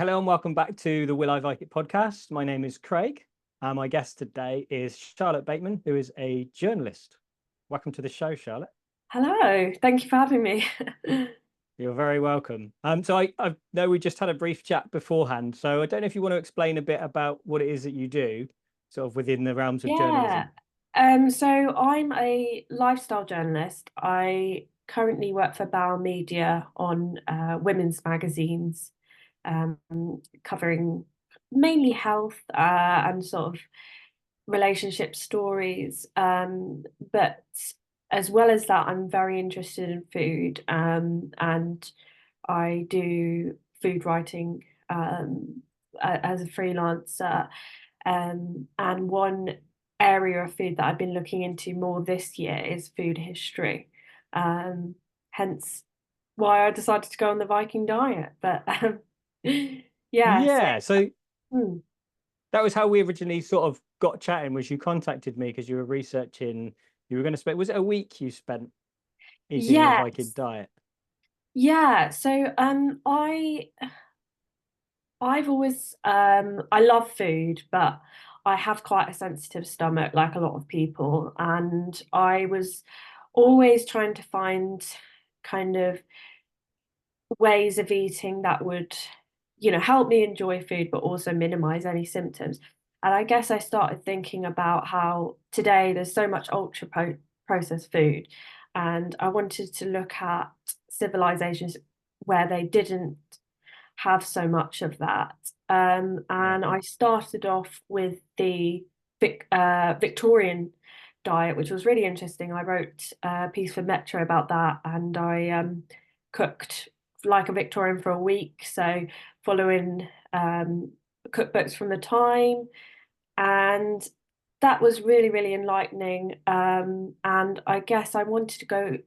Hello and welcome back to the Will I Vike podcast. My name is Craig, and my guest today is Charlotte Bateman, who is a journalist. Welcome to the show, Charlotte. Hello, thank you for having me. You're very welcome. So I know we just had a brief chat beforehand, so I don't know if you want to explain a bit about what it is that you do, sort of within the realms of Yeah, journalism. so I'm a lifestyle journalist. I currently work for Bauer Media on women's magazines, um, covering mainly health and sort of relationship stories. But as well as that, I'm very interested in food, and I do food writing as a freelancer. And one area of food that I've been looking into more this year is food history. Um, Hence why I decided to go on the Viking diet. But yeah, so Yeah, so hmm, that was how we originally sort of got chatting, was you contacted me because you were researching, you were going to spend, was it a week you spent eating the Viking yes, diet? yeah. So I've always I love food, but I have quite a sensitive stomach, like a lot of people, and I was always trying to find kind of ways of eating that would, help me enjoy food, but also minimize any symptoms. And I guess I started thinking about how today there's so much processed food, and I wanted to look at civilizations where they didn't have so much of that. Yeah. And I started off with the Victorian diet, which was really interesting. I wrote a piece for Metro about that, and I cooked like a Victorian for a week. So following cookbooks from the time, and that was really, really enlightening. And I guess I wanted to go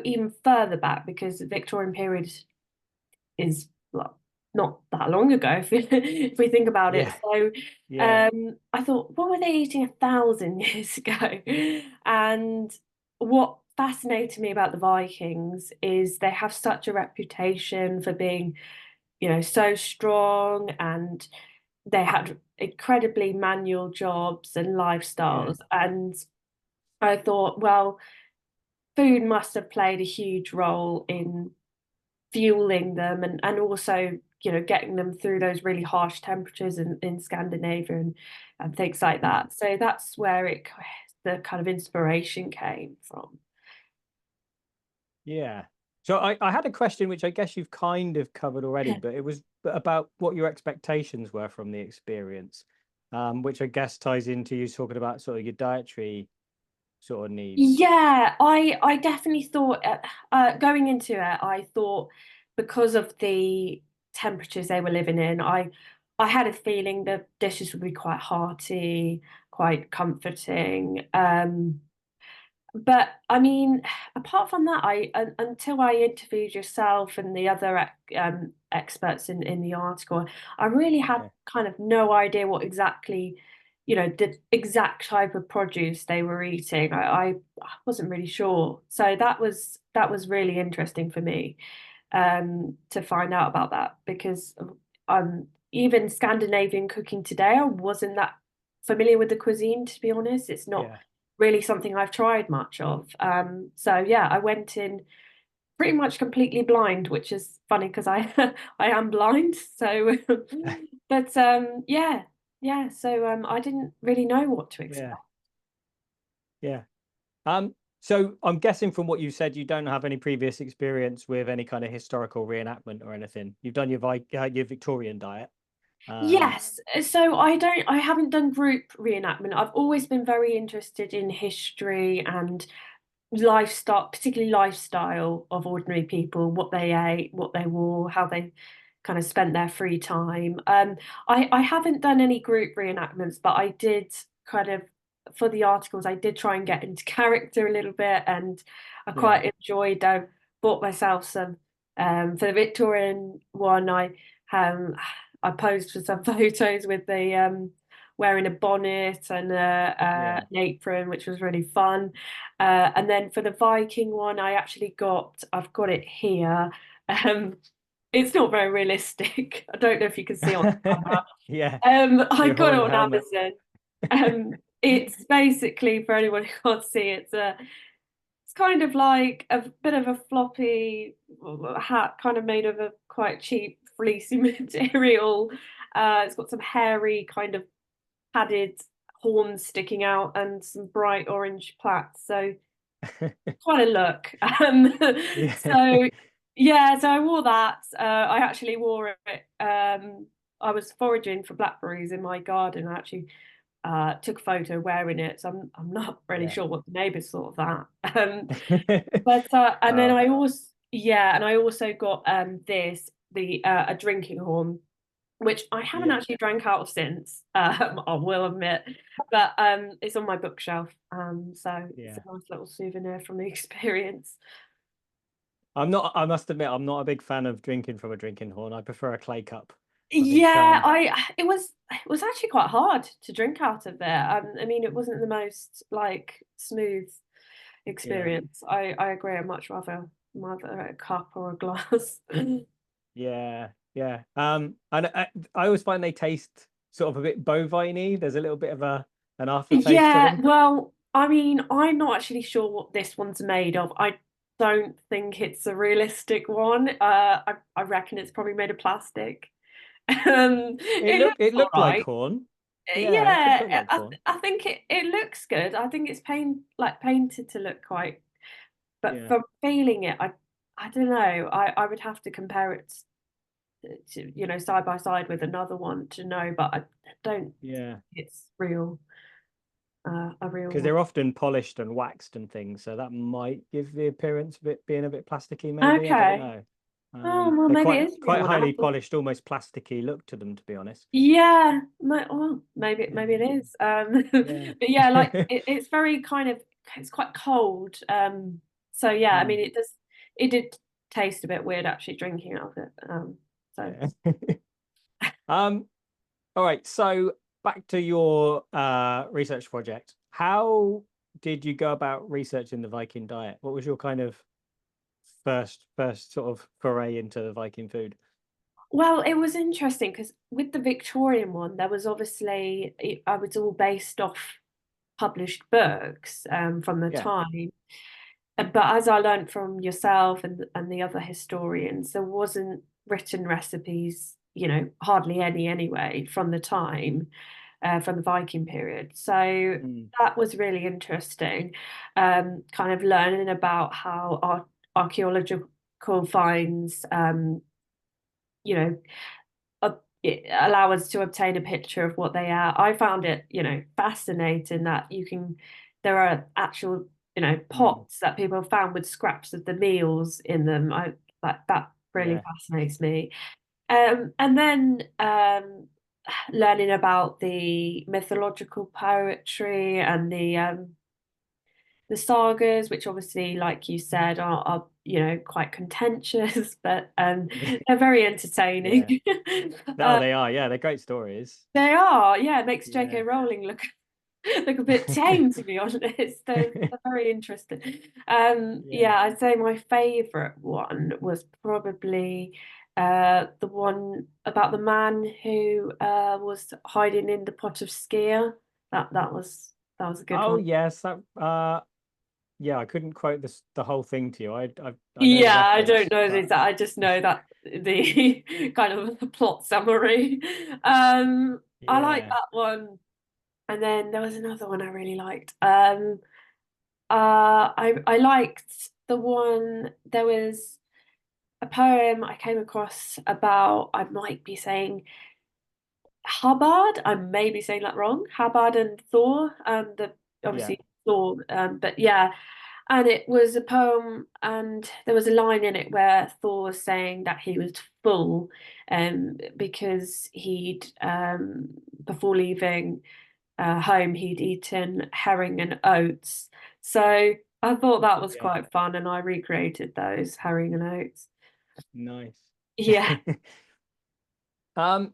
even further back because the Victorian period is well, not that long ago if we think about it. Yeah. So Yeah. I thought, what were they eating 1,000 years ago? And what fascinated me about the Vikings is they have such a reputation for being, so strong, and they had incredibly manual jobs and Yeah. lifestyles. And I thought, well, food must have played a huge role in fueling them, and also getting them through those really harsh temperatures in Scandinavia and things like that. So that's where the kind of inspiration came from. Yeah. So I had a question which I guess you've kind of covered already, but it was about what your expectations were from the experience, which I guess ties into you talking about sort of your dietary sort of needs. Yeah, I definitely thought going into it, I thought because of the temperatures they were living in, I had a feeling the dishes would be quite hearty, quite comforting. But I mean, apart from that, until I interviewed yourself and the other experts in the article, I really had Yeah. kind of no idea what exactly, the exact type of produce they were eating. I wasn't really sure. So that was really interesting for me to find out about that because even Scandinavian cooking today, I wasn't that familiar with the cuisine, to be honest. It's not Yeah. really something I've tried much of. So yeah, I went in pretty much completely blind, which is funny because I I am blind. So, but yeah, yeah. So I didn't really know what to Yeah. expect. Yeah. So I'm guessing from what you said, you don't have any previous experience with any kind of historical reenactment or anything. You've done your Victorian diet. Um, Yes, so I haven't done group reenactment. I've always been very interested in history and lifestyle, particularly lifestyle of ordinary people, what they ate, what they wore, how they kind of spent their free time. I haven't done any group reenactments, but I did kind of for the articles, I did try and get into character a little bit, and I yeah. quite enjoyed. I bought myself some for the Victorian one. Um I posed for some photos with the wearing a bonnet and Yeah. an apron, which was really fun. And then for the Viking one, I've got it here. Um, it's not very realistic. I don't know if you can see on camera. Yeah, I your got it horn on helmet. Amazon. It's basically, for anyone who can't see, it's kind of like a bit of a floppy hat, kind of made of a quite cheap fleecy material. It's got some hairy kind of padded horns sticking out and some bright orange plaits. So quite a look. Yeah. So yeah, so I wore that. I actually wore it. I was foraging for blackberries in my garden. I actually took a photo wearing it. So I'm not really Yeah. sure what the neighbours thought of that. But and then Uh, I also yeah, and I also got this the a drinking horn, which I haven't yeah. actually drank out of since. I will admit, but it's on my bookshelf. So it's a Yeah. nice little souvenir from the experience. I must admit, I'm not a big fan of drinking from a drinking horn. I prefer a clay cup. I think, Yeah, I it was actually quite hard to drink out of there. I mean, it wasn't the most like smooth yeah, experience. I agree. I'd much rather a cup or a glass. yeah, yeah. And I always find they taste sort of a bit bovine-y. There's a little bit of an aftertaste to Yeah, them. well, I mean, I'm not actually sure what this one's made of. I don't think it's a realistic one. I reckon it's probably made of plastic. It It looks all looked like right. corn. Yeah, it did look Yeah, like corn. I think it looks good. I think it's painted to look quite, but Yeah, from feeling it, I don't know. I would have to compare it to, side by side with another one to know, but I don't yeah. think it's a real Because one. they're often polished and waxed and things, so that might give the appearance of it being a bit plasticky, maybe. I don't Okay. know. Oh, well, They're maybe it is a real quite one. I highly have to. polished, almost plasticky look to them, to be honest. Yeah, well, maybe Yeah, it is. yeah. But yeah, like it's very kind of it's quite cold. So yeah, I Mm, mean it did taste a bit weird actually drinking out of it. So yeah. Um, all right, so back to your research project. How did you go about researching the Viking diet? What was your kind of first sort of foray into the Viking food? well, it was interesting because with the Victorian one, there was obviously I was all based off published books from the Yeah. time. But as I learned from yourself and the other historians, there wasn't written recipes, hardly any anyway from the time, from the Viking period. So Mm, that was really interesting, kind of learning about how archaeological finds, you know, allow us to obtain a picture of what they are. I found it, fascinating that there are actual, mm, pots that people have found with scraps of the meals in them. That really yeah. fascinates me. And then learning about the mythological poetry and the sagas, which obviously, like you said, are quite contentious, but they're very Yeah. entertaining. No, they are. Yeah, they're great stories. They are, yeah, it makes J.K. Yeah. Rowling look a bit tame, to be honest. They're very interesting. Yeah. Yeah, I'd say my favorite one was probably the one about the man who was hiding in the pot of skyr. That was a good Oh one. yes, that yeah, I couldn't quote the whole thing to you. I know the Yeah, I don't reference, know but this. I just know that the kind of the plot summary. I like yeah. that one. And then there was another one I really liked. I liked the one. There was a poem I came across about. I might be saying Hubbard. I may be saying that wrong. Hubbard and Thor. The Yeah. obviously Thor. But yeah, and it was a poem, and there was a line in it where Thor was saying that he was full, because he'd before leaving home, he'd eaten herring and oats. So I thought that was Yeah. quite fun, and I recreated those herring and oats. Nice. Yeah.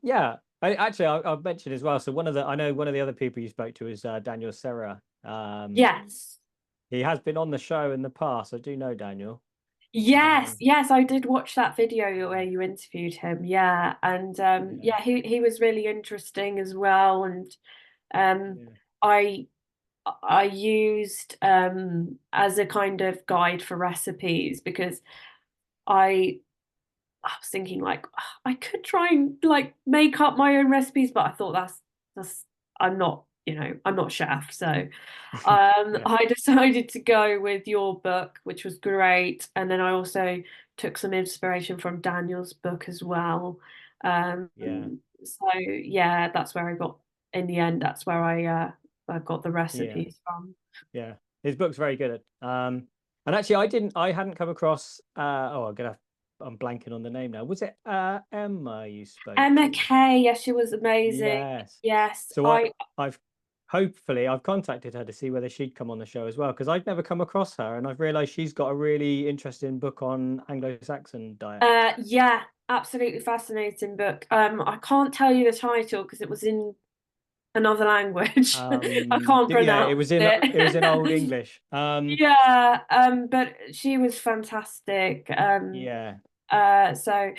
Yeah. I'll mention as well. So I know one of the other people you spoke to is Daniel Serra. Yes. He has been on the show in the past. I do know Daniel. Yes, yes, I did watch that video where you interviewed him. Yeah, and Yeah, yeah, he was really interesting as well. And um, yeah, I I used as a kind of guide for recipes because I I was thinking like I could try and like make up my own recipes, but I thought that's I'm not, I'm not a chef. So yeah, I decided to go with your book, which was great. And then I also took some inspiration from Daniel's book as well. Um, yeah, so yeah, that's where I got in the end, that's where I got the yeah, recipes from. yeah. His book's very good. And actually, I hadn't come across. I'm blanking on the name now. Was it Emma you spoke Emma to? Kay, yes, she was amazing. Yes. Yes, So I've hopefully I've contacted her to see whether she'd come on the show as well because I'd never come across her, and I've realised she's got a really interesting book on Anglo-Saxon diet. yeah, absolutely fascinating book. I can't tell you the title because it was in another language. I can't Yeah, pronounce it was in Old it. English. Yeah, but she was fantastic. Yeah, So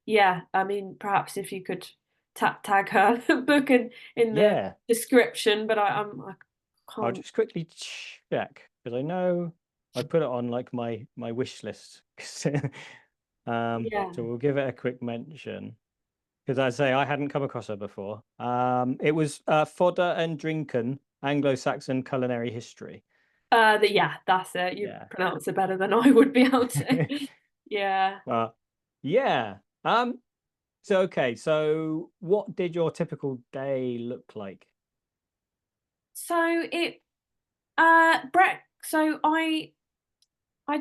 yeah, I mean, perhaps if you could tag her book in the yeah. description, but I I'll can't. just quickly check because I know I put it on like my wish list. Yeah. So we'll give it a quick mention because I say I hadn't come across her before. It was Fodder and Drinken, Anglo-Saxon Culinary History. Yeah, that's it. You Yeah. pronounce it better than I would be able to. Yeah. Well, yeah. So okay, so what did your typical day look like? So it Brett, so I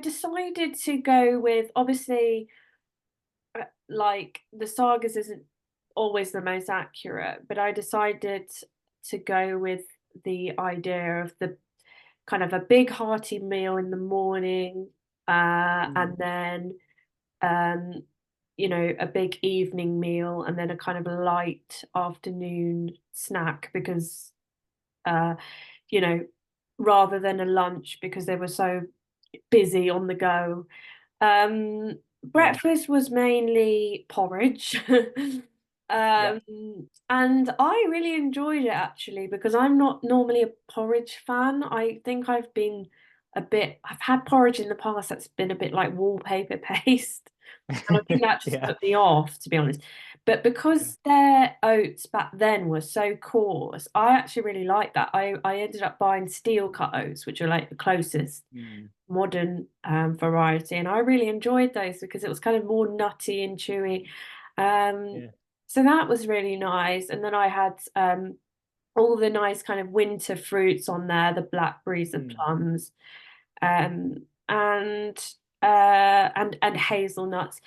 decided to go with, obviously, like the sagas isn't always the most accurate, but I decided to go with the idea of the kind of a big hearty meal in the morning, Mm, and then um, a big evening meal, and then a kind of light afternoon snack because uh, you know, rather than a lunch because they were so busy on the go. yeah. Breakfast was mainly porridge. Yeah. Um, and I really enjoyed it actually because I'm not normally a porridge fan. I think I've had porridge in the past that's been a bit like wallpaper paste. And I think that just Yeah. put me off, to be honest. But Yeah. because their oats back then were so coarse, I actually really liked that. I ended up buying steel cut oats, which are like the closest Mm, modern variety, and I really enjoyed those because it was kind of more nutty and chewy. Um, yeah. so that was really nice. And then I had all the nice kind of winter fruits on there, the blackberries, the Mm, plums, um, and hazelnuts.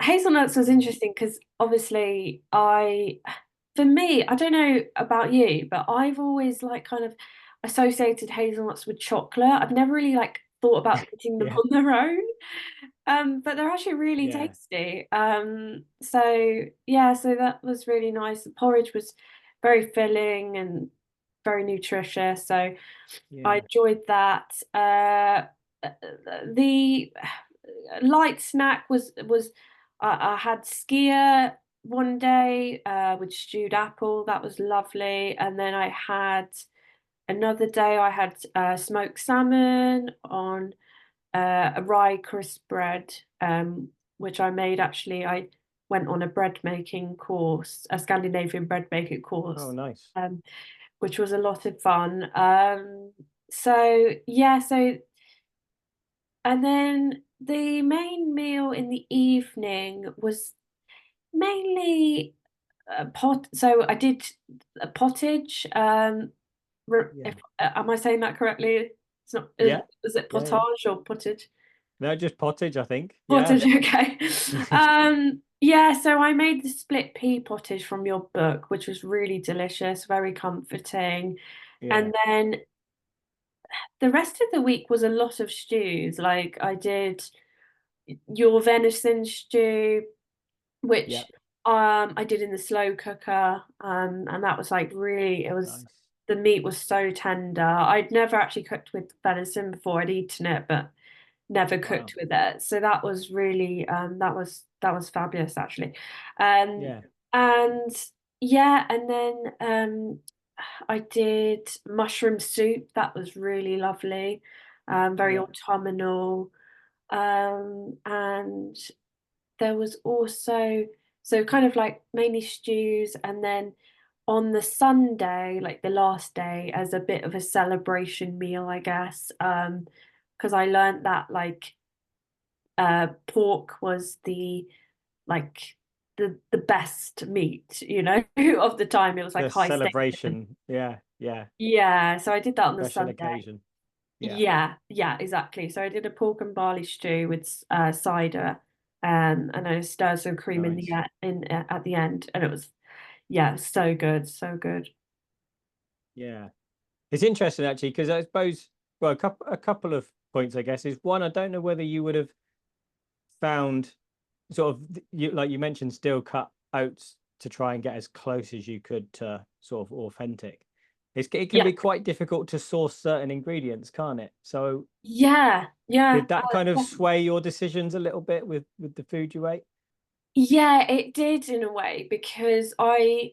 Hazelnuts was mm, interesting because obviously for me, I don't know about you, but I've always like kind of associated hazelnuts with chocolate. I've never really like thought about putting them yeah. on their own. But they're actually really Yeah. tasty. So yeah, so that was really nice. The porridge was very filling and very nutritious. So I Yeah. enjoyed that. The light snack was I had skier one day with stewed apple. That was lovely. And then I had another day I had smoked salmon on a rye crisp bread, which I made actually. I went on a bread making course, a Scandinavian bread making Oh, course, nice. um, which was a lot of fun. So yeah, so and then the main meal in the evening was mainly pot. So I did a pottage. If Yeah. am I saying that correctly? It's not. Yeah. Is it Yeah. Yeah. potage or pottage? No, just pottage, I think. Yeah. Pottage, okay. Yeah, so I made the split pea pottage from your book, which was really delicious, very comforting. Yeah. And then the rest of the week was a lot of stews. Like I did your venison stew, which Yep. I did in the slow cooker. And that was like really, it was Nice. the meat was so tender. I'd never actually cooked with venison before. I'd eaten it, but never Wow. cooked with it. So that was really that was fabulous actually. Um Yeah. and yeah, and then I did mushroom soup. That was really lovely. Very Yeah. autumnal. And there was also, so kind of like mainly stews, and then on the Sunday, like the last day, as a bit of a celebration meal, I guess. Because I learned that like pork was the like the best meat, of the time. It was like The high station. celebration. Yeah. Yeah. Yeah, so I did that on the Special Sunday. occasion. Yeah. Yeah, yeah, exactly. So I did a pork and barley stew with cider, and I stirred some cream in the Nice. at the end, and it was, yeah, so good, so good. Yeah. It's interesting actually, because I suppose, well, a couple of points, I guess, is one, I don't know whether you would have found sort of you, like you mentioned, steel cut oats to try and get as close as you could to sort of authentic. It can Yeah, be quite difficult to source certain ingredients, can't it? So yeah, yeah. did that kind of sway your decisions a little bit with the food you ate? Yeah, it did in a way, because I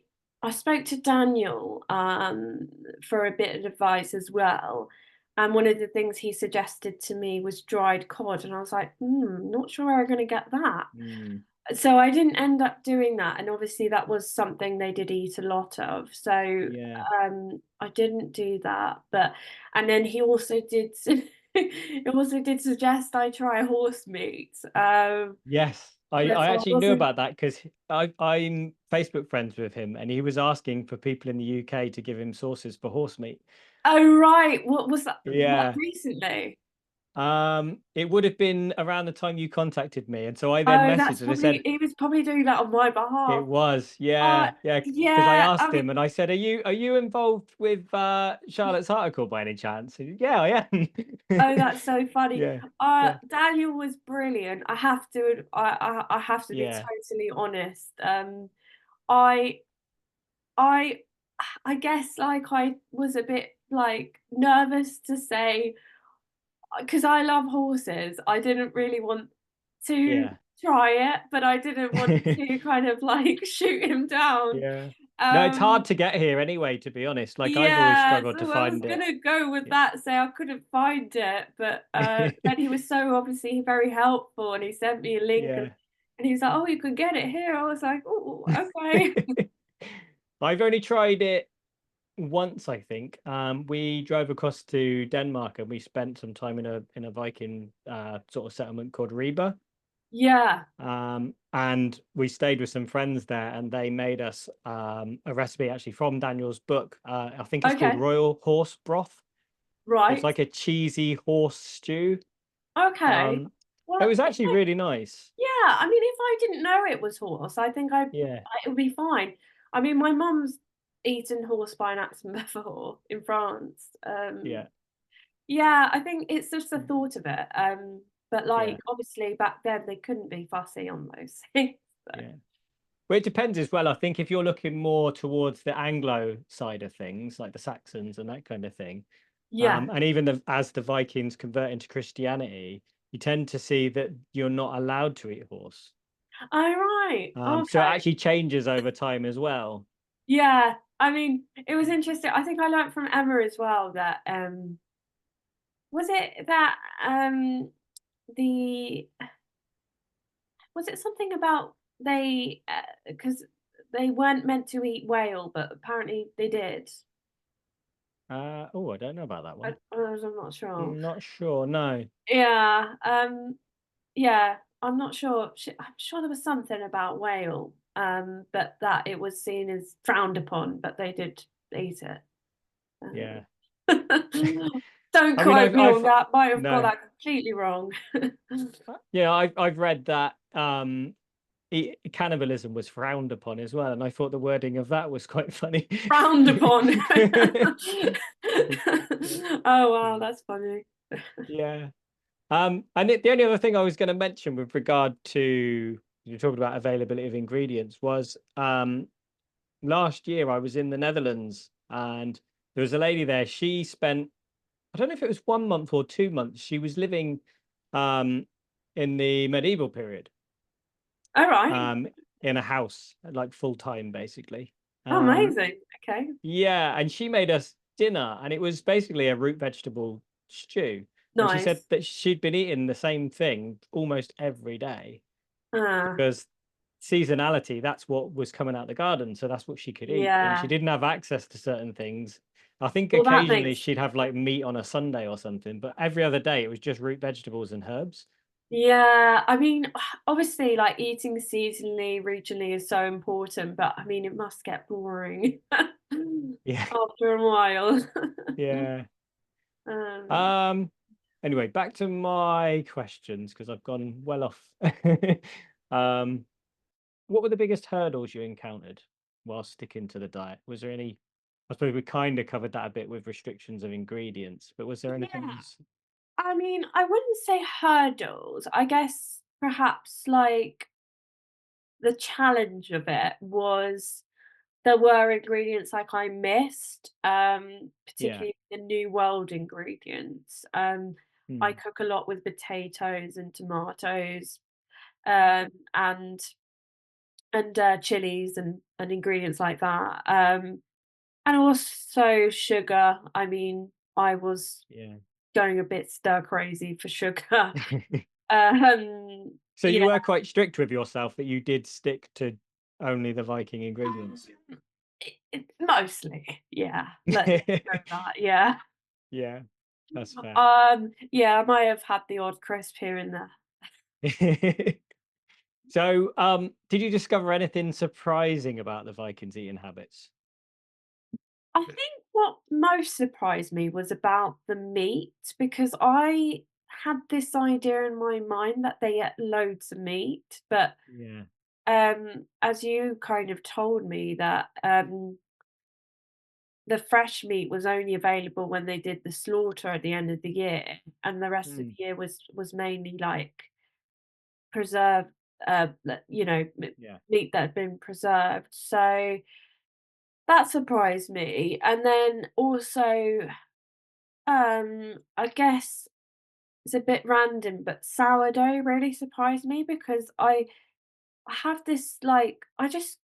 spoke to Daniel for a bit of advice as well. And one of the things he suggested to me was dried cod, and I was like, not sure where I'm going to get that. Mm, So I didn't end up doing that, and obviously that was something they did eat a lot of. So yeah. I didn't do that. But and then he also did he also did suggest I try horse meat. Yes. I So I actually knew wasn't. about that because I'm Facebook friends with him, and he was asking for people in the UK to give him sources for horse meat. Oh right, what was that? What Yeah. recently? It would have been around the time you contacted me, and so I then Oh, that's messaged and I probably said he was probably doing that on my it behalf. was, Uh, yeah, because I yeah, I asked mean, him and I said, "Are you involved with Charlotte's article by any chance?" He said, yeah, I am. oh, that's so funny. Yeah, yeah, Daniel was brilliant. I have to be yeah, totally honest. I I I guess like I was a bit like nervous to say, because I love horses. I didn't really want to yeah, try it, but I didn't want to kind of like shoot him down. yeah. No, it's hard Um, to get here anyway, to be honest. Like I've always yeah, struggled to so I was find it. gonna go with Yeah. that, say I couldn't find it, but then he was so obviously very helpful, and he sent me a link, and, Yeah. and he was like, "Oh, you can get it here." I was like, "Oh, okay." I've only tried it once, I think. We drove across to Denmark and we spent some time in a Viking sort of settlement called Reba. Yeah. And we stayed with some friends there, and they made us a recipe actually from Daniel's book. I think it's called Okay. Royal Horse Broth. It's Right. like a cheesy horse stew. Okay. Um, it Well, was actually really nice. yeah, I mean, if I didn't know it was horse, I think Yeah, it would be fine. I mean, my mum's eaten horse by an accident before in France. yeah, Yeah, I think it's just the thought of it. But yeah, like obviously back then they couldn't be fussy on those things. So, yeah. Well, it depends as well. I think if you're looking more towards the Anglo side of things, like the Saxons and that kind of thing, yeah. and even as the Vikings convert into Christianity, you tend to see that you're not allowed to eat horse. Oh right. So it Okay. actually changes over time as well. Yeah. I mean, it was interesting. I think I learned from Emma as well that was it that the was it something about they because they weren't meant to eat whale, but apparently they did. Oh, I don't know about that one. I'm not sure. Not sure. No. Yeah, yeah, I'm not sure. I'm sure there was something about whale, but that it was seen as frowned upon, but they did eat it. Yeah. Don't I mean, quote me on that. Might have got no. that completely wrong. Yeah, I've read that cannibalism was frowned upon as well, and I thought the wording of that was quite funny. Frowned upon. Oh wow, Yeah. that's funny. Yeah. And the only other thing I was going to mention with regard to you talking about availability of ingredients was last year I was in the Netherlands and there was a lady there. She spent, I don't know if it was 1 month or 2 months. She was living um, in the medieval period, All right. um, in a house, like full time, basically. Oh, Um, amazing. Okay. yeah, and she made us dinner, and it was basically a root vegetable stew. And she said Nice. that she'd been eating the same thing almost every day Ah, because seasonality, that's what was coming out the garden, so that's what she could eat. And she yeah. didn't have access to certain things. I think Well, that occasionally makes she'd have like meat on a Sunday or something, but every other day it was just root vegetables and herbs. yeah. I mean, obviously, like eating seasonally, regionally is so important, but I mean, it must get boring Yeah, after a while. yeah. Um, Um, anyway, back to my questions because I've gone well off. Um, what were the biggest hurdles you encountered while sticking to the diet? Was there any? I suppose we kind of covered that a bit with restrictions of ingredients, but was there anything yeah. else? I mean, I wouldn't say hurdles. I guess perhaps like the challenge of it was there were ingredients like I missed, Yeah. particularly the New World ingredients. I Hmm. cook a lot with potatoes and tomatoes, um, and chilies and ingredients like that. And also sugar. I mean, I was Yeah. going a bit stir crazy for sugar. Um, So yeah, you were quite strict with yourself that you did stick to only the Viking ingredients. mostly, yeah. Let's go with that, yeah. Yeah, that's fair. Yeah, I might have had the odd crisp here and there. So, did you discover anything surprising about the Vikings' eating habits? I think what most surprised me was about the meat because I had this idea in my mind that they ate loads of meat, but Yeah. as you kind of told me that the fresh meat was only available when they did the slaughter at the end of the year, and the rest of Mm, the year was mainly like preserved, yeah. meat that had been preserved. So that surprised me, and then also, I guess it's a bit random, but sourdough really surprised me because I have this like I just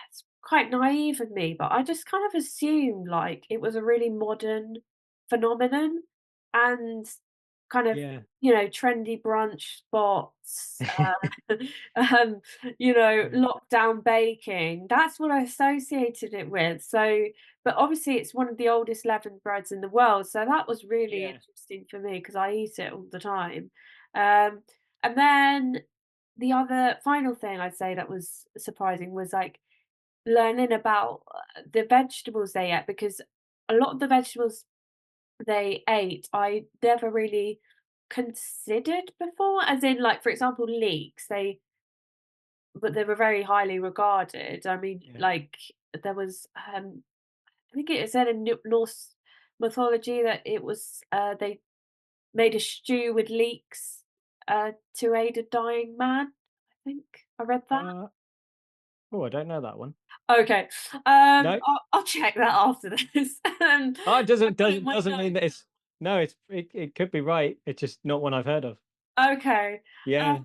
it's quite naive of me, but I just kind of assumed like it was a really modern phenomenon and kind of, Yeah. trendy brunch spots, um, Yeah. lockdown baking. That's what I associated it with. So, but obviously it's one of the oldest leavened breads in the world. So that was really Yeah. interesting for me because I eat it all the time. Um, and then the other final thing I'd say that was surprising was like learning about, the vegetables they ate because a lot of the vegetables they ate, I never really considered before, as in, like, for example, leeks, but they were very highly regarded. I mean, Yeah. like, there was, I think it said in Norse mythology that it was, they made a stew with leeks, to aid a dying man, I think I read that. Uh, oh, I don't know that one. Okay. No. I'll check that after this. Oh, it I doesn't put it in doesn't my doesn't mean that notes. it's no. It could be right. It's just not one I've heard of. Okay. Yeah.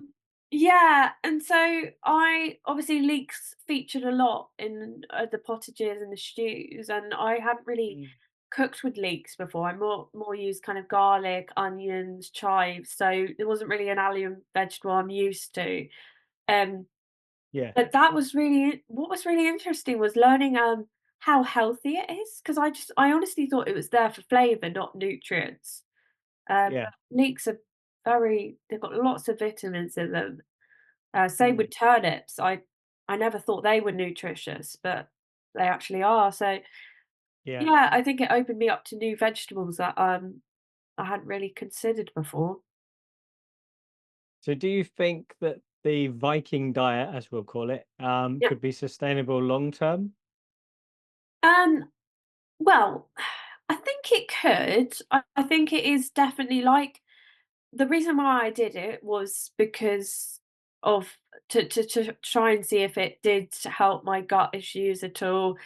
Yeah, and so I obviously leeks featured a lot in, the pottages and the stews, and I hadn't really Mm, cooked with leeks before. I more used kind of garlic, onions, chives, so it wasn't really an allium vegetable I'm used to. Um, yeah. But that was really what was really interesting was learning, how healthy it is because I honestly thought it was there for flavour, not nutrients. Yeah. But leeks are they've got lots of vitamins in them. Same Mm, with turnips. I never thought they were nutritious, but they actually are. So yeah. yeah, I think it opened me up to new vegetables that I hadn't really considered before. So, do you think that the Viking diet, as we'll call it, Yeah. could be sustainable long term? Um, well, I think it could. I think it is definitely like the reason why I did it was because of to try and see if it did help my gut issues at all,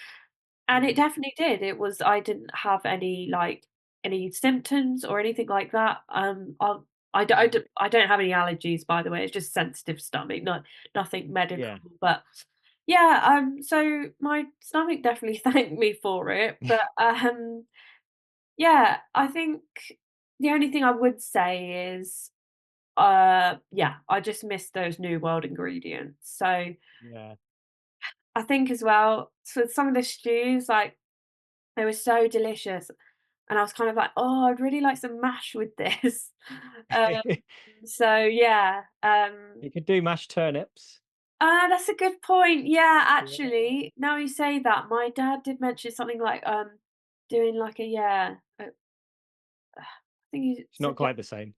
and it Mm, definitely did. It was I didn't have any, like, any symptoms or anything like that. Mm. I don't have any allergies, by the way. It's just sensitive stomach, not nothing medical. Yeah. But yeah, so my stomach definitely thanked me for it. But yeah, I think the only thing I would say is, yeah, I just miss those New World ingredients. So Yeah. I think as well, so some of the stews, like they were so delicious, and I was kind of like, "Oh, I'd really like some mash with this." Um, so yeah, You could do mashed turnips. that's a good point. Yeah, Yeah. actually, now you say that, my dad did mention something like, doing like a yeah, I think he It's not suggested quite the same.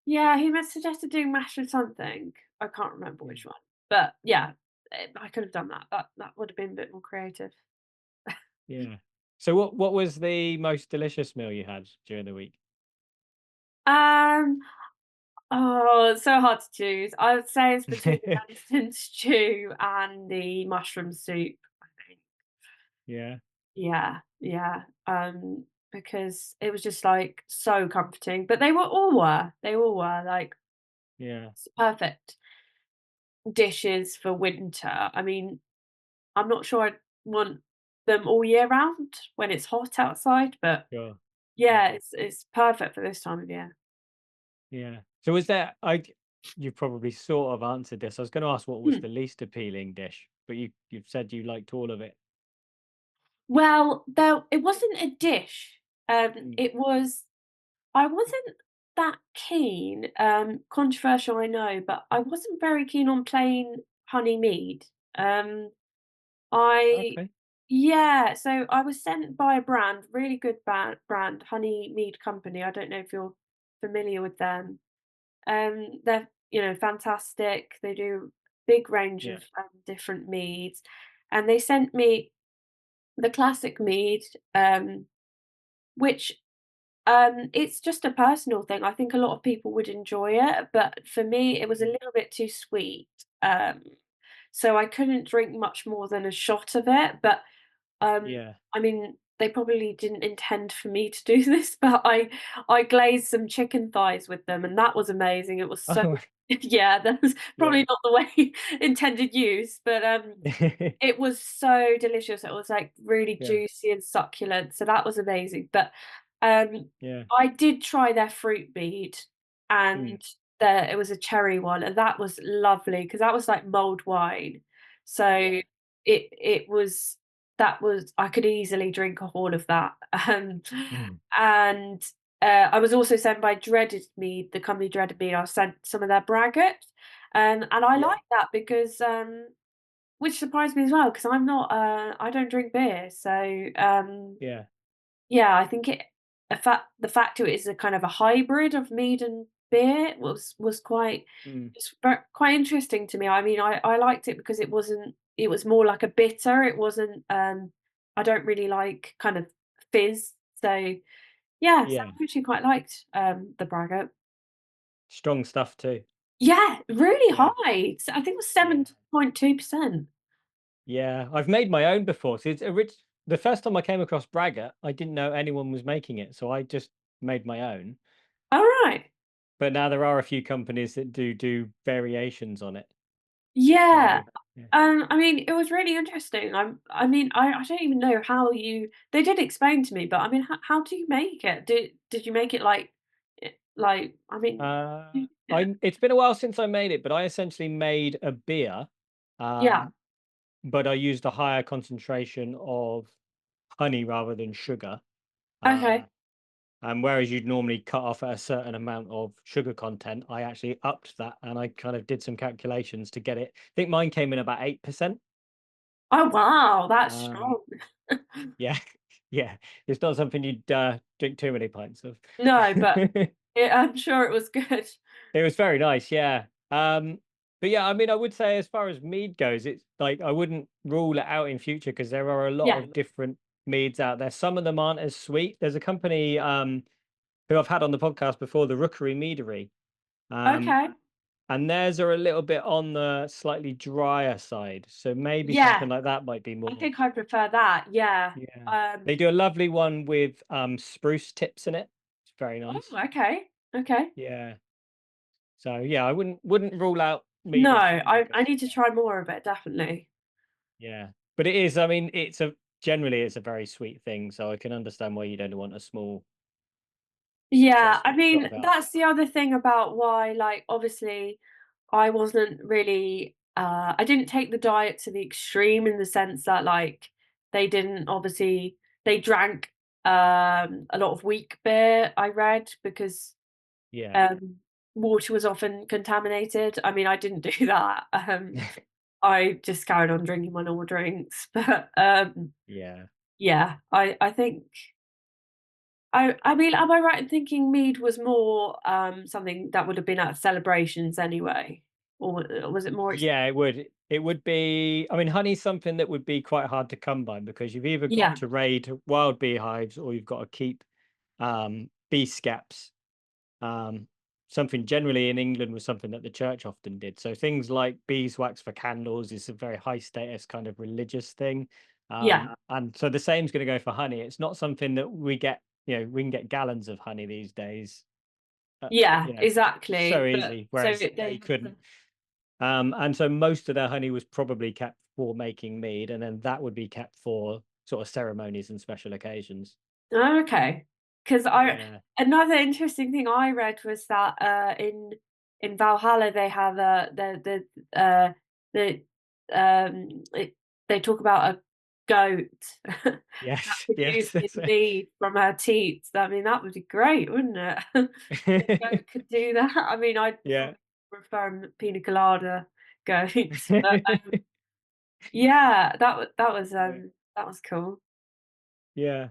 yeah, he suggested doing mash with something. I can't remember Yeah. which one, but yeah, I could have done that. That would have been a bit more creative. Yeah. So what was the most delicious meal you had during the week? Um, oh, it's so hard to choose. I would say it's between the venison stew and the mushroom soup, I think. Yeah. Yeah, yeah. Because it was just like so comforting. But they all were like Yeah. perfect dishes for winter. I mean, I'm not sure I'd want them all year round when it's hot outside, but Sure. yeah, Yeah. it's perfect for this time of year. Yeah. So was there you probably sort of answered this. I was going to ask what was Hmm. the least appealing dish, but you've said you liked all of it. Well, though it wasn't a dish. Mm. It was I wasn't that keen, controversial I know, but I wasn't very keen on plain honey mead. Um, I Okay. yeah, so I was sent by a brand, really good brand, Honey Mead Company. I don't know if you're familiar with them. They're, fantastic. They do big range Yeah. of, different meads, and they sent me the classic mead, which it's just a personal thing. I think a lot of people would enjoy it, but for me, it was a Mm. little bit too sweet. So I couldn't drink much more than a shot of it. But Yeah. I mean, they probably didn't intend for me to do this, but I glazed some chicken thighs with them, and that was amazing. It was so Oh, yeah, that was yeah. probably not the way intended use, but it was so delicious. It was, like, really Yeah. juicy and succulent, so that was amazing, but, um, Yeah. I did try their fruit mead, Mm. and it was a cherry one, and that was lovely because that was like mulled wine. So, Yeah. it was that was I could easily drink a whole of that, Mm. and, I was also sent by Dreaded Mead, the company Dreaded Mead, I was sent some of their braggot, and I Yeah. like that because, which surprised me as well, because 'cause I'm not, I don't drink beer, so, Yeah. yeah, I think the fact that it is a kind of a hybrid of mead and beer was quite Mm. quite interesting to me. I mean, I liked it because it was more like a bitter, it wasn't, I don't really like kind of fizz, so, yeah, so Yeah. I actually quite liked, the braggot. Strong stuff too. Yeah, really Yeah. high, I think it was Yeah. 7.2%. Yeah. I've made my own before. So the first time I came across Braggot, I didn't know anyone was making it, so I just made my own. Alright. But now there are a few companies that do variations on it. Yeah. So yeah. I mean, it was really interesting. I mean, I don't even know how you they did explain to me, but I mean, how do you make it? Did you make it like, I mean, yeah. It's been a while since I made it, but I essentially made a beer, Yeah. um, but I used a higher concentration of honey rather than sugar. Okay. Uh, and whereas you'd normally cut off at a certain amount of sugar content, I actually upped that and I kind of did some calculations to get it. I think mine came in about 8%. Oh, wow, that's Um, strong. yeah, yeah, it's not something you'd drink too many pints of. No, but I'm sure it was good. It was very nice, yeah. But yeah, I mean, I would say as far as mead goes, it's like I wouldn't rule it out in future because there are a lot Yeah. of different meads out there. Some of them aren't as sweet. There's a company who I've had on the podcast before, the Rookery Meadery, um, Okay. and theirs are a little bit on the slightly drier side. So maybe Yeah, something like that might be I more. think I prefer that, yeah. Yeah, Um, they do a lovely one with spruce tips in it. It's very oh, nice. okay, okay. Yeah. So yeah, I wouldn't rule out mead No, as well as I a need to try more of it, definitely. yeah. But it is, I mean, it's a generally it's a very sweet thing, so I can understand why you don't want a small Yeah, just I shot mean, of that's the alcohol. other thing about why, like, obviously, I wasn't really, I didn't take the diet to the extreme in the sense that, like, they didn't obviously, they drank a lot of weak beer, I read, because Yeah. um, water was often contaminated. I mean, I didn't do that. I just carried on drinking my normal drinks. But Yeah. yeah, I think I mean, am I right in thinking mead was more, something that would have been at celebrations anyway? Or was it more Yeah, it would. It would be, I mean, honey's something that would be quite hard to come by because you've either got yeah, to raid wild beehives or you've got to keep bee scaps. Um, something generally in England was something that the church often did. So things like beeswax for candles is a very high status kind of religious thing. yeah, And so the same's going to go for honey. It's not something that we get, we can get gallons of honey these days, yeah, you know, so exactly, but easy, so whereas they they couldn't. And so most of their honey was probably kept for making mead, and then that would be kept for sort of ceremonies and special occasions. oh, okay. 'Cause I Yeah. another interesting thing I read was that, in Valhalla, they have, the, it they talk about a goat that Yes. Yes. produces That's it. mead from her teats. I mean, that would be great, wouldn't it? If a goat could do that. I mean, I'd Yeah. probably prefer pina colada goats, but, yeah, Yeah. that was cool. Yeah.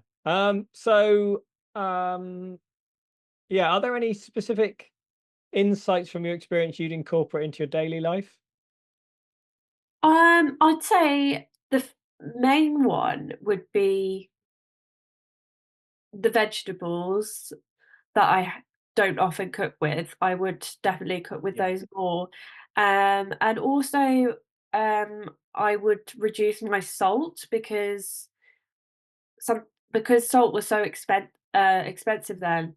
So, yeah, are there any specific insights from your experience you'd incorporate into your daily life? I'd say the main one would be the vegetables that don't often cook with. I would definitely cook with Yeah. those more. And also, I would reduce my salt some because salt was so expensive then,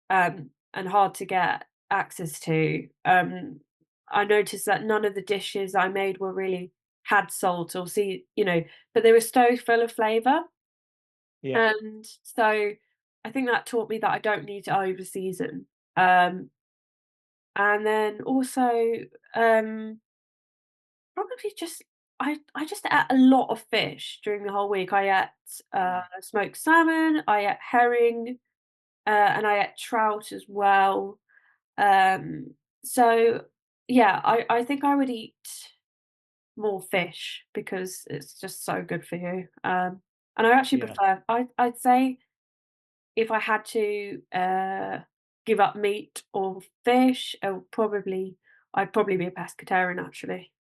and hard to get access to. I noticed that none of the dishes I made were really had salt or but they were so full of flavour. Yeah. And so I think that taught me that I don't need to over season. Um, and then also, um, probably just I just ate a lot of fish during the whole week. I ate Mm. smoked salmon, I ate herring, and I ate trout as well. Um, so yeah, I think I would eat more fish because it's just so good for you. And I actually Yeah. prefer I'd say if I had to, give up meat or fish, I'd probably be a pescatarian, actually.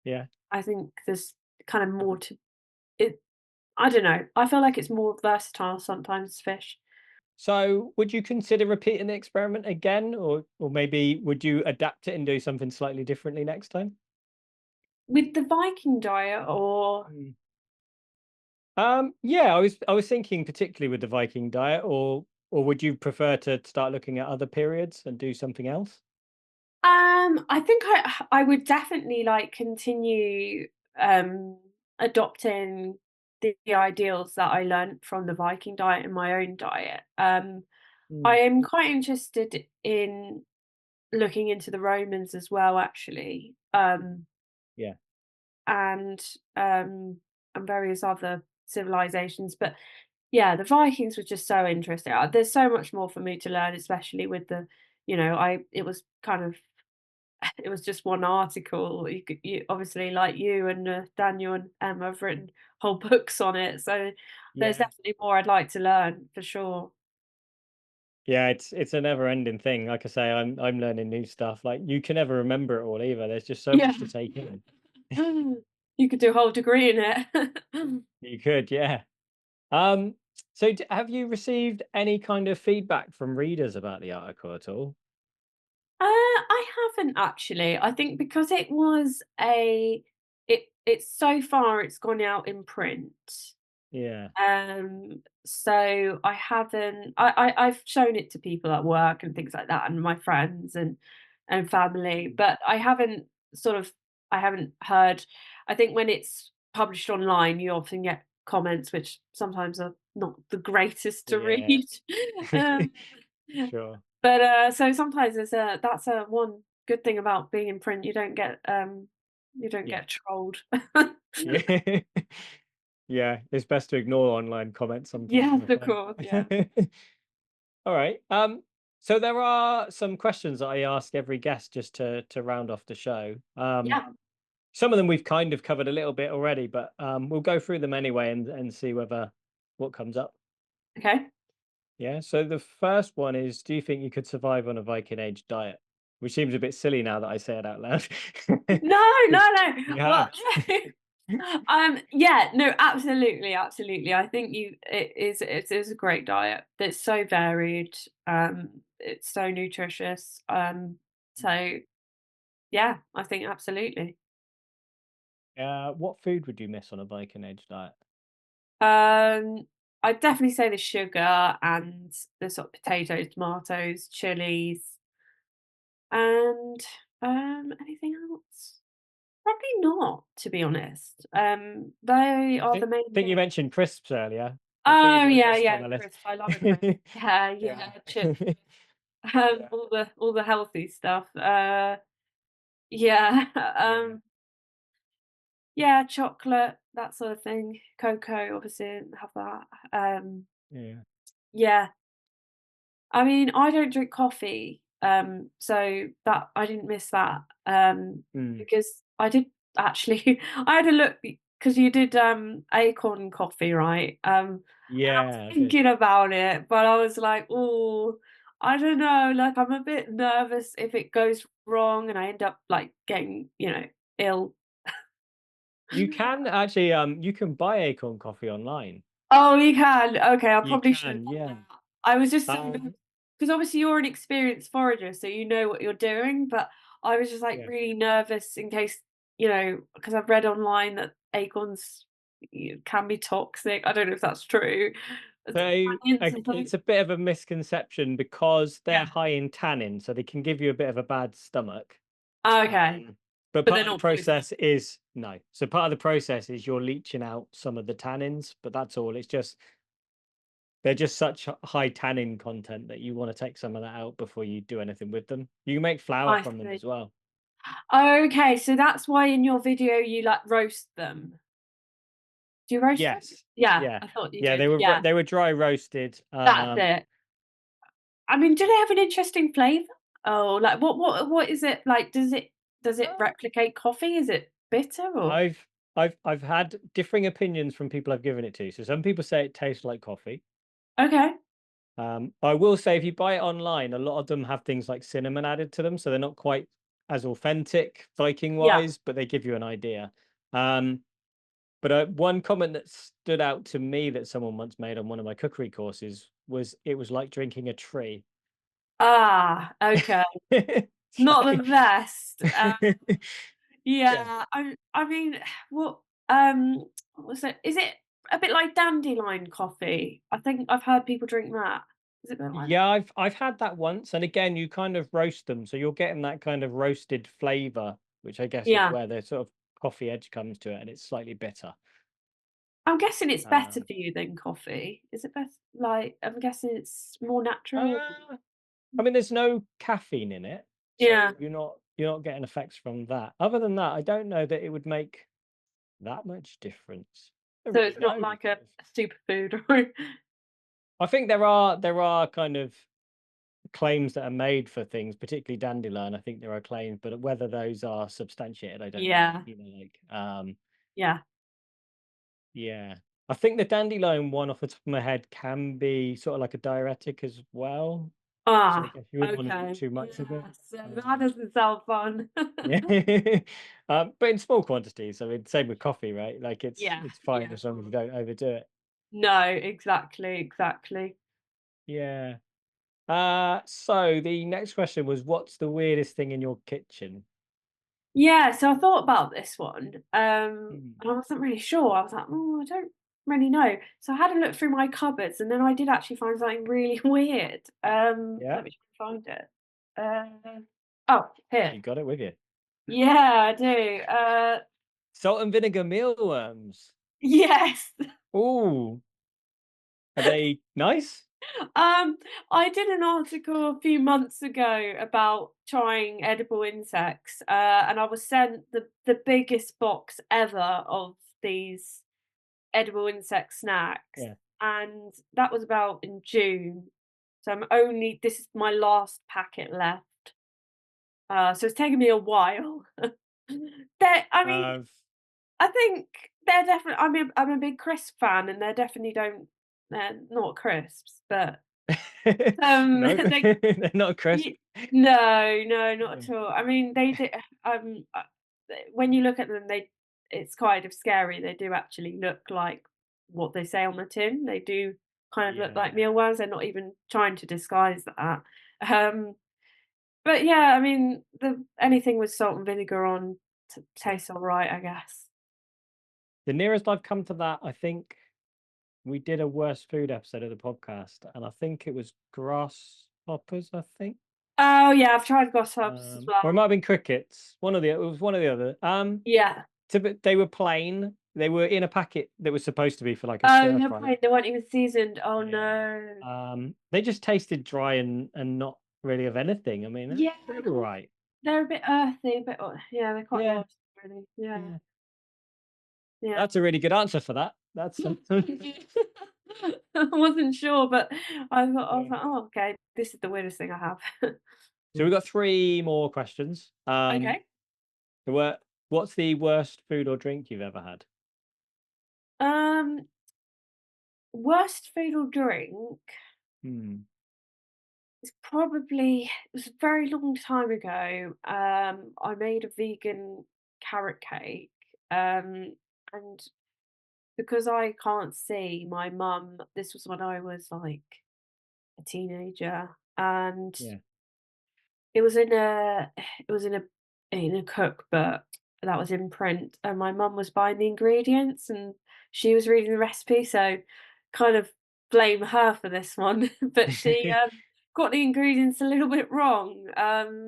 Yeah. I think there's kind of more to it. I don't know, I feel like it's more versatile sometimes, fish. So, would you consider repeating the experiment again, or maybe would you adapt it and do something slightly differently next time? With the Viking diet or Mm. Yeah, I was thinking particularly with the Viking diet, or would you prefer to start looking at other periods and do something else? I think I would definitely, like, continue, adopting the ideals that I learnt from the Viking diet in my own diet. I Mm. am quite interested in looking into the Romans as well, actually, Yeah. and, and various other civilizations, but yeah, the Vikings were just so interesting. There's so much more for me to learn, especially with I it was kind of it was just one article. You obviously, like you and Daniel and Emma have written whole books on it, so there's Yeah. definitely more I'd like to learn for sure. Yeah, it's a never ending thing. Like I say, I'm learning new stuff. Like you can never remember it all either. There's just so Yeah. much to take in. You could do a whole degree in it. You could, yeah. Um, so have you received any kind of feedback from readers about the article at all? I haven't actually. I think because it's so far it's gone out in print. Yeah. So I haven't I've shown it to people at work and things like that and my friends, and family, Mm. but I haven't heard. I think when it's published online, you often get comments which sometimes are not the greatest to Yeah. read. Um, Sure. but, so sometimes that's a one good thing about being in print, you don't Yeah. get trolled. Yeah. Yeah, it's best to ignore online comments sometimes, Yes, I of course, yeah. find. All right. So there are some questions that I ask every guest just to round off the show. Yeah, Some of them we've kind of covered a little bit already, but we'll go through them anyway and see whether what comes up. okay. Yeah. So the first one is, do you think you could survive on a Viking age diet? Which seems a bit silly now that I say it out loud. No, no, 'Cause no. you Well, have. yeah, no, absolutely, absolutely. I think it is a great diet. It's so varied. It's so nutritious. So yeah, I think absolutely. What food would you miss on a Viking age diet? I'd definitely say the sugar and the sort of potatoes, tomatoes, chilies, and anything else? Probably not, to be honest. They I are the think main you thing. mentioned crisps earlier. I thought Oh, you'd want yeah, crisps on yeah, the list. crisp, I love a crisp. Yeah, Yeah. yeah, chips, Yeah. all the healthy stuff. Yeah, Yeah. yeah, chocolate, that sort of thing. Cocoa, obviously, have that. Yeah. Yeah, I mean, I don't drink coffee, so that I didn't miss that, Mm. because I did actually I had a look because you did, acorn coffee, right? And I was Yeah, I did. thinking about it, but I was like, oh, I don't know, like, I'm a bit nervous if it goes wrong and I end up, like, getting, ill. You can actually, you can buy Acorn coffee online. Oh, you can? Okay, I You probably should have can, done yeah. that. I was just Um, because obviously you're an experienced forager, so you know what you're doing, but I was just, like, yeah. really nervous in case, because I've read online that acorns can be toxic. I don't know if that's true. So Onions or something? it's a bit of a misconception because they're Yeah. high in tannin, so they can give you a bit of a bad stomach. Okay, Um, but but part they're of the not poisonous. process is no. So part of the process is you're leaching out some of the tannins, but that's all. It's just they're just such high tannin content that you want to take some of that out before you do anything with them. You can make flour I from them see. as well. Okay, so that's why in your video you, like, roast them. Do you roast them? Yes. Yeah, Yeah. I thought you Yeah, did. Yeah, they were dry roasted. that's it. I mean, do they have an interesting flavour? Oh, like what is it like? Does it Uh, replicate coffee? Is it bitter or I've I've had differing opinions from people I've given it to. So some people say it tastes like coffee. okay? I will say if you buy it online, a lot of them have things like cinnamon added to them, so they're not quite as authentic Viking Yeah. wise, but they give you an idea. Um, but one comment that stood out to me that someone once made on one of my cookery courses was it was like drinking a tree. Ah, okay. So, Not the best. yeah. Yeah. I mean, what what was it? Is it a bit like dandelion coffee? I think I've heard people drink that. Is it a bit like that? Yeah, I've had that once, and again, you kind of roast them, so you're getting that kind of roasted flavor, which I guess is Yeah. where the sort of coffee edge comes to it, and it's slightly bitter. I'm guessing it's better Uh, for you than coffee. Is it best like I'm guessing it's more natural? uh, I mean, there's no caffeine in it, so Yeah. you're not getting effects from that. Other than that, I don't know that it would make that much difference. I don't So really it's not know like a because superfood or I think there are kind of claims that are made for things, particularly dandelion. I think there are claims, but whether those are substantiated, I don't know. Yeah, You know, like yeah. yeah. I think the dandelion one off the top of my head can be sort of like a diuretic as well. So I Ah, guess you wouldn't want to drink okay. too much of it. Yeah, so that Um, doesn't sound fun. yeah. But in small quantities. I mean, same with coffee, right? Like Yeah, it's fine yeah, as of long as you course. don't overdo it. No, exactly, exactly. Yeah. So the next question was, what's the weirdest thing in your kitchen? Yeah, so I thought about this one, Hmm. and I wasn't really sure. I was like, "Oh, I don't really know." So I had a look through my cupboards, and then I did actually find something really weird. Yeah. Let me try and find it. Uh, Oh, here. You got it with you. Yeah, I do. Salt and vinegar mealworms. Yes. Ooh, are they nice? Um, I did an article a few months ago about trying edible insects, and I was sent the biggest box ever of these edible insect snacks, Yeah. and that was about in June. So this is my last packet left. So it's taken me a while. I mean, Uh, I think they're definitely. I'm a big crisp fan, and they definitely don't. They're not crisps, but no, they. they're not crisp. Ye No, no, not Um, at all. I mean, they do. When you look at them, it's kind of scary. They do actually look like what they say on the tin. They do kind of look like yeah. mealworms. They're not even trying to disguise that. Um, but yeah, I mean, the anything with salt and vinegar on Yeah. tastes all right, I guess. The nearest I've come to that, I think we did a worst food episode of the podcast, and I think it was grasshoppers, I think. Oh yeah, I've tried goshawks as Or it well. might have been crickets. It was one or the other. Yeah. They were plain. They were in a packet that was supposed to be for like a Oh, stir no fry. point. They weren't even seasoned. Oh Yeah. no. They just tasted dry and not really of anything. I mean, Yeah. they're all right. They're a bit earthy, a bit yeah, they're quite Yeah, odd, really. Yeah, yeah. yeah. That's a really good answer for that. That's I wasn't sure, but I was yeah. like, "Oh, okay, this is the weirdest thing I have." So we've got three more questions. Okay. So what's the worst food or drink you've ever had? Um, Worst food or drink Hmm. is probably it was a very long time ago. I made a vegan carrot cake, and because I can't see, my mum this was when I was, like, a teenager, and Yeah. it was in a it was in a cookbook that was in print, and my mum was buying the ingredients, and she was reading the recipe, so kind of blame her for this one. But she, got the ingredients a little bit wrong.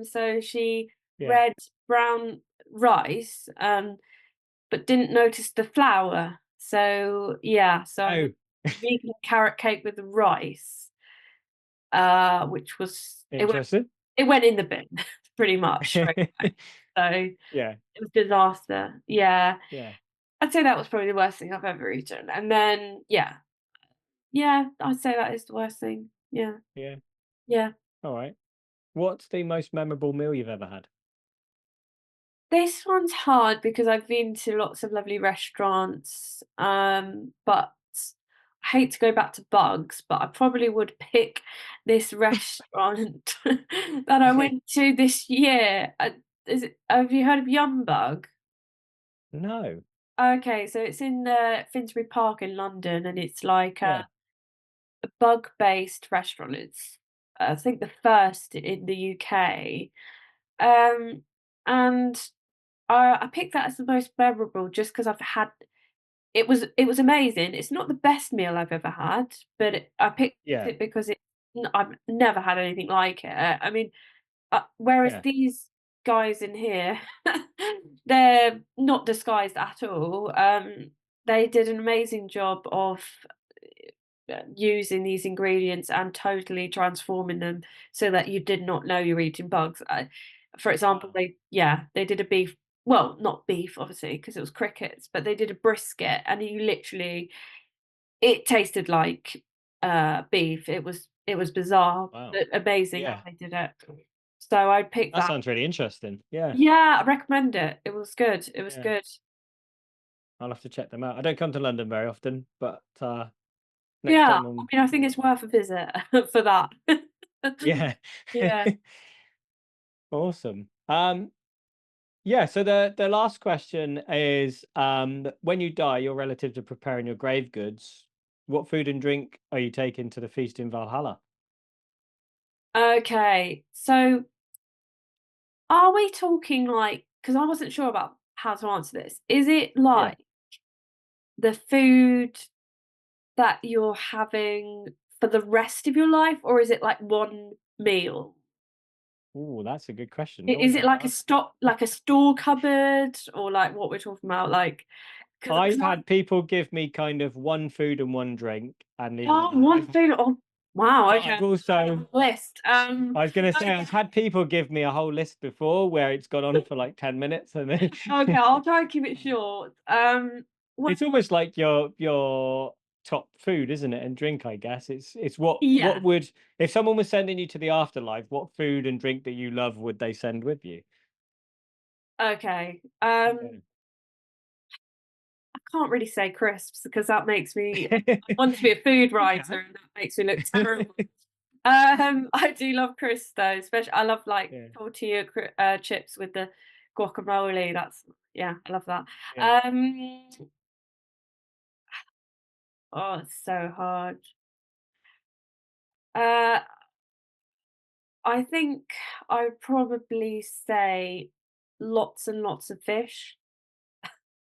So she Yeah. read brown rice, but didn't notice the flour. So, yeah, so I Oh, made vegan carrot cake with the rice, which was interesting. it went in the bin pretty much straight away. So, Yeah. it was disaster. Yeah. Yeah. I'd say that was probably the worst thing I've ever eaten. And then, yeah. Yeah, I'd say that is the worst thing. Yeah. Yeah. Yeah. All right. What's the most memorable meal you've ever had? This one's hard because I've been to lots of lovely restaurants, but I hate to go back to bugs, but I probably would pick this restaurant that I went to this year. Have you heard of Yum Bug? No. Okay, so it's in Finsbury Park in London, and it's like Yeah. a bug-based restaurant. It's I think the first in the UK, and I picked that as the most memorable just because 'cause I've had it was amazing. It's not the best meal I've ever had, but I picked Yeah. it because I've never had anything like it. I mean, whereas Yeah. these guys in here, they're not disguised at all. They did an amazing job of using these ingredients and totally transforming them so that you did not know you're eating bugs. For example, Wow. they did a beef, well, not beef obviously because it was crickets, but they did a brisket, and you literally it tasted like beef. It was bizarre Wow. but amazing how Yeah. they did it. So I'd pick That that. sounds really interesting. Yeah. Yeah, I recommend it. It was good. It was Yeah. good. I'll have to check them out. I don't come to London very often, but next Yeah, time I I'm mean, I think it's worth a visit for that. yeah. Yeah. Awesome. Yeah, so the last question is when you die, your relatives are preparing your grave goods. What food and drink are you taking to the feast in Valhalla? Okay, so are we talking like? Because I wasn't sure about how to answer this. Is it Yeah. like the food that you're having for the rest of your life, or is it like one meal? Oh, that's a good question. Is Normally, it like a stock, like a store cupboard, or like what we're talking about? Like, because I've had people give me kind of one food and one drink, and oh, one food. Oh, wow. but Okay, I've also, list. I was going to say, Okay. I've had people give me a whole list before where it's gone on for like 10 minutes, and then Okay, I'll try and keep it short. What? it's almost like your top food, isn't it? And drink, I guess. It's what Yeah. would, if someone was sending you to the afterlife, what food and drink that you love would they send with you? Okay. Yeah. I can't really say crisps because that makes me I want to be a food You writer, can. and that makes me look terrible. I do love crisps though, especially I love like Yeah, tortilla chips with the guacamole. That's yeah, I love that. yeah. Um, oh, it's so hard. Uh, I think I would probably say lots and lots of fish.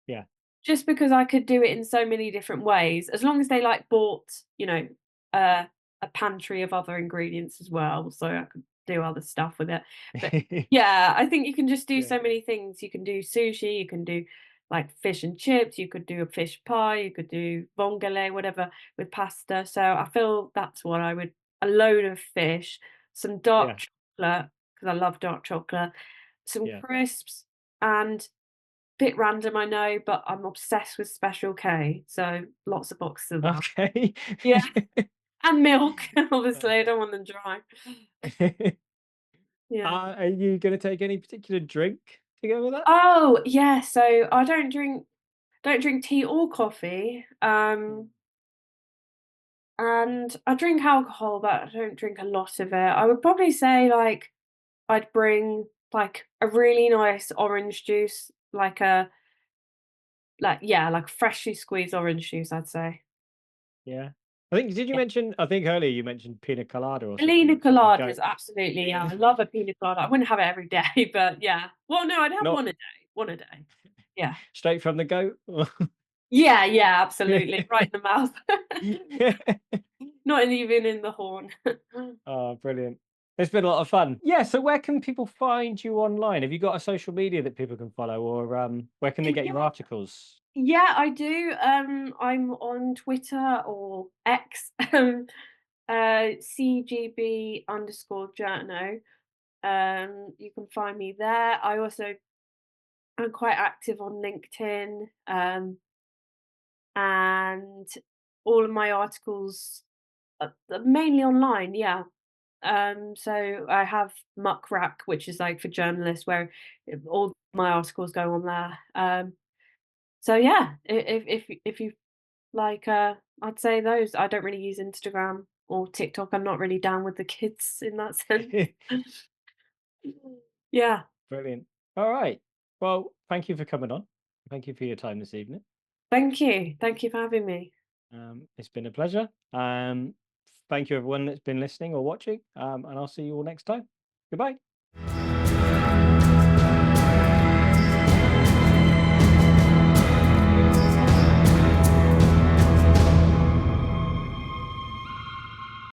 Yeah. Just because I could do it in so many different ways, as long as they, like, bought, you know, uh, a pantry of other ingredients as well, so I could do other stuff with it. But, yeah, I think you can just do Yeah, so many things. You can do sushi, you can do, like, fish and chips, you could do a fish pie, you could do vongole, whatever, with pasta, so I feel that's what I would a load of fish, some dark yeah, chocolate because I love dark chocolate, some yeah. crisps, and bit random, I know, but I'm obsessed with Special K, so lots of boxes of that. Okay. Yeah, and milk, obviously, I don't want them dry. Yeah. Are you gonna take any particular drink to go with that? Oh, yeah, so I don't drink tea or coffee, Mm. and I drink alcohol, but I don't drink a lot of it. I would probably say, like, I'd bring, like, a really nice orange juice, yeah, like freshly squeezed orange juice, I'd say. Yeah. I think did you mention I think earlier you mentioned pina colada or something, Pina which I coladas, don't absolutely, yeah, I love a pina colada. I wouldn't have it every day, but yeah. Well, no, I'd have not one a day. Yeah. straight from the goat. Yeah, yeah, absolutely, right in the mouth. Not even in the horn. Oh, brilliant. It's been a lot of fun. Yeah, so where can people find you online? Have you got a social media that people can follow, or where can they get your Yeah, articles? yeah, I do, I'm on Twitter or X, CGB_journo. You can find me there. I also am quite active on LinkedIn, and all of my articles are mainly online, yeah. So I have Muck, which is like for journalists, where all my articles go on there. So yeah, if you like, I'd say those. I don't really use Instagram or TikTok. I'm not really down with the kids in that sense. Yeah, Brilliant. All right. Well, thank you for coming on. Thank you for your time this evening. thank you. Thank you for having me. It's been a pleasure. Thank you everyone that's been listening or watching. And I'll see you all next time. Goodbye.